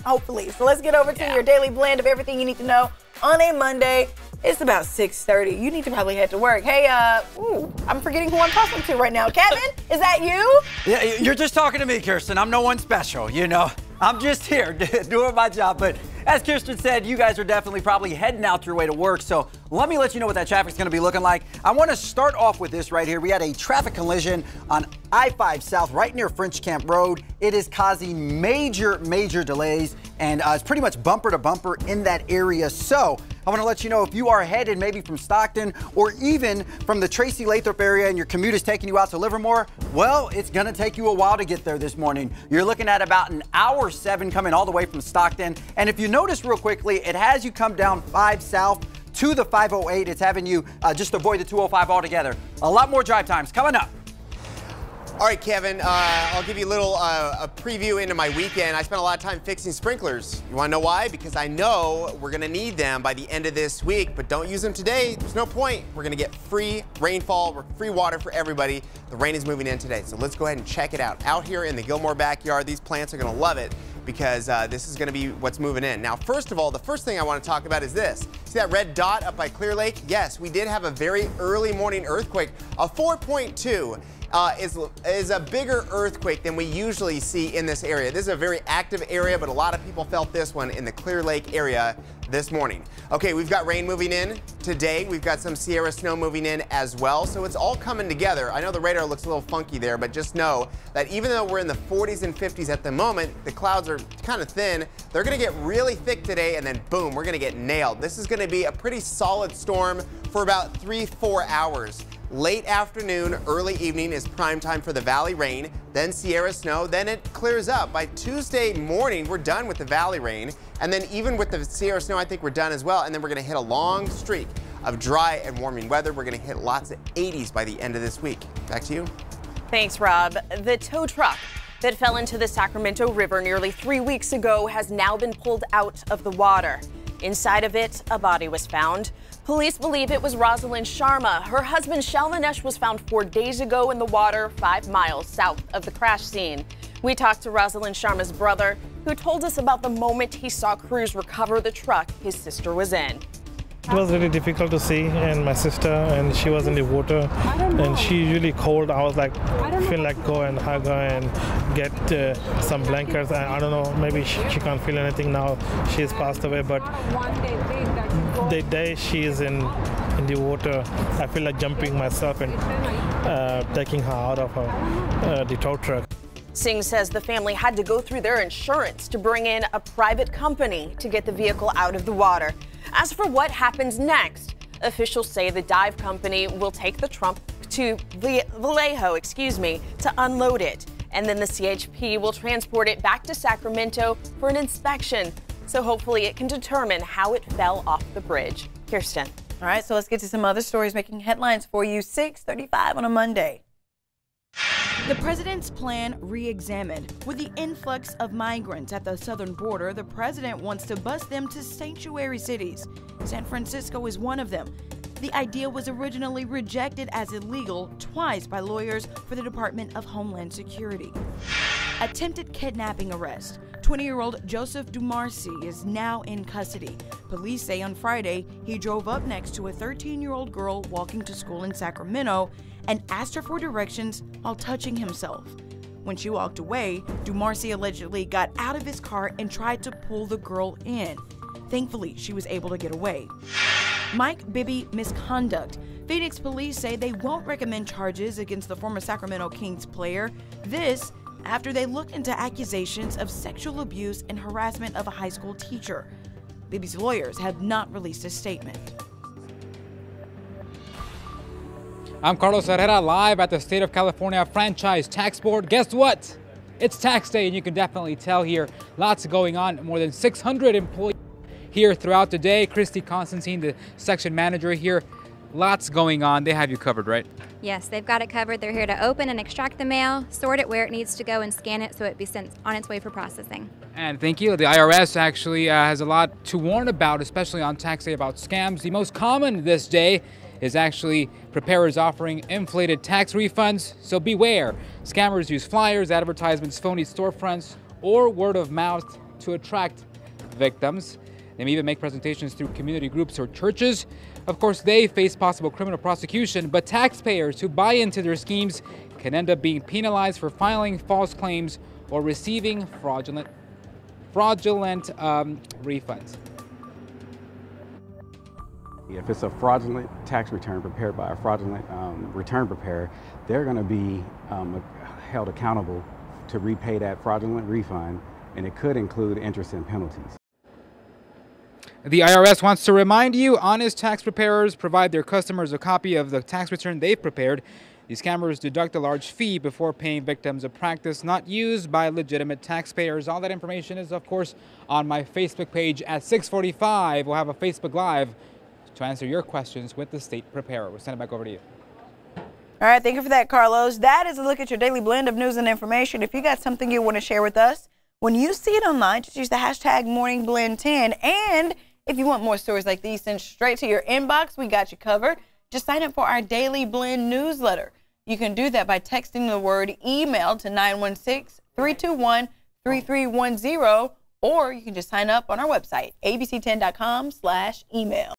hopefully. So let's get over to your daily blend of everything you need to know on a Monday. It's about 6:30. You need to probably head to work. Hey, I'm forgetting who I'm talking to right now. Kevin, is that you? Yeah, you're just talking to me, Kirsten. I'm no one special, you know. I'm just here doing my job. But as Kirsten said, you guys are definitely probably heading out your way to work. So let me let you know what that traffic's going to be looking like. I want to start off with this right here. We had a traffic collision on I-5 South right near French Camp Road. It is causing major delays, and it's pretty much bumper to bumper in that area. So I want to let you know if you are headed maybe from Stockton or even from the Tracy-Lathrop area and your commute is taking you out to Livermore, well, it's going to take you a while to get there this morning. You're looking at about an hour 7 coming all the way from Stockton. And if you notice real quickly, it has you come down 5 South to the 508. It's having you just avoid the 205 altogether. A lot more drive times coming up. All right, Kevin, I'll give you a little a preview into my weekend. I spent a lot of time fixing sprinklers. You want to know why? Because I know we're going to need them by the end of this week, but don't use them today. There's no point. We're going to get free rainfall, free water for everybody. The rain is moving in today, so let's go ahead and check it out. Out here in the Gilmore backyard, these plants are going to love it because this is going to be what's moving in. Now, first of all, the first thing I want to talk about is this. See that red dot up by Clear Lake? Yes, we did have a very early morning earthquake, a 4.2. Is a bigger earthquake than we usually see in this area. This is a very active area, but a lot of people felt this one in the Clear Lake area this morning. Okay, we've got rain moving in today. We've got some Sierra snow moving in as well. So it's all coming together. I know the radar looks a little funky there, but just know that even though we're in the 40s and 50s at the moment, the clouds are kind of thin. They're going to get really thick today, and then boom, we're going to get nailed. This is going to be a pretty solid storm for about 3-4 hours. Late afternoon, early evening is prime time for the valley rain, then Sierra snow, then it clears up. By Tuesday morning, we're done with the valley rain, and then even with the Sierra snow, I think we're done as well, and then we're going to hit a long streak of dry and warming weather. We're going to hit lots of 80s by the end of this week. Back to you. Thanks, Rob. The tow truck that fell into the Sacramento River nearly 3 weeks ago has now been pulled out of the water. Inside of it, a body was found. Police believe it was Rosalind Sharma. Her husband, Shalmanesh, was found 4 days ago in the water 5 miles south of the crash scene. We talked to Rosalind Sharma's brother, who told us about the moment he saw crews recover the truck his sister was in. It was really difficult to see, and my sister, and she was in the water, and she really cold. I was like, feel like go and hug her and get some blankets. I don't know, maybe she can't feel anything now. She has passed away, but the day she is in the water, I feel like jumping myself and taking her out of the tow truck. Singh says the family had to go through their insurance to bring in a private company to get the vehicle out of the water. As for what happens next, officials say the dive company will take the truck to Vallejo, to unload it. And then the CHP will transport it back to Sacramento for an inspection. So hopefully it can determine how it fell off the bridge. Kirsten. All right, so let's get to some other stories making headlines for you. 6:35 on a Monday. The president's plan re-examined. With the influx of migrants at the southern border, the president wants to bus them to sanctuary cities. San Francisco is one of them. The idea was originally rejected as illegal twice by lawyers for the Department of Homeland Security. Attempted kidnapping arrest. 20-year-old Joseph Dumarcy is now in custody. Police say on Friday he drove up next to a 13-year-old girl walking to school in Sacramento and asked her for directions while touching himself. When she walked away, Dumarcy allegedly got out of his car and tried to pull the girl in. Thankfully, she was able to get away. Mike Bibby misconduct. Phoenix police say they won't recommend charges against the former Sacramento Kings player. This after they looked into accusations of sexual abuse and harassment of a high school teacher. Bibby's lawyers have not released a statement. I'm Carlos Herrera, live at the State of California Franchise Tax Board. Guess what? It's tax day, and you can definitely tell here lots going on. More than 600 employees here throughout the day. Christy Constantine, the section manager here. Lots going on. They have you covered, right? Yes, they've got it covered. They're here to open and extract the mail, sort it where it needs to go, and scan it so it be sent on its way for processing. And thank you. The IRS actually has a lot to warn about, especially on tax day, about scams. The most common this day is actually preparers offering inflated tax refunds. So beware. Scammers use flyers, advertisements, phony storefronts, or word of mouth to attract victims. They may even make presentations through community groups or churches. Of course, they face possible criminal prosecution, but taxpayers who buy into their schemes can end up being penalized for filing false claims or receiving fraudulent refunds. If it's a fraudulent tax return prepared by a fraudulent return preparer, they're going to be held accountable to repay that fraudulent refund, and it could include interest and penalties. The IRS wants to remind you, honest tax preparers provide their customers a copy of the tax return they've prepared. These scammers deduct a large fee before paying victims, a practice not used by legitimate taxpayers. All that information is, of course, on my Facebook page at 6:45. We'll have a Facebook Live to answer your questions with the state preparer. We'll send it back over to you. All right, thank you for that, Carlos. That is a look at your daily blend of news and information. If you got something you want to share with us, when you see it online, just use the hashtag MorningBlend10. And if you want more stories like these sent straight to your inbox, we got you covered. Just sign up for our Daily Blend newsletter. You can do that by texting the word email to 916-321-3310, or you can just sign up on our website, abc10.com/email.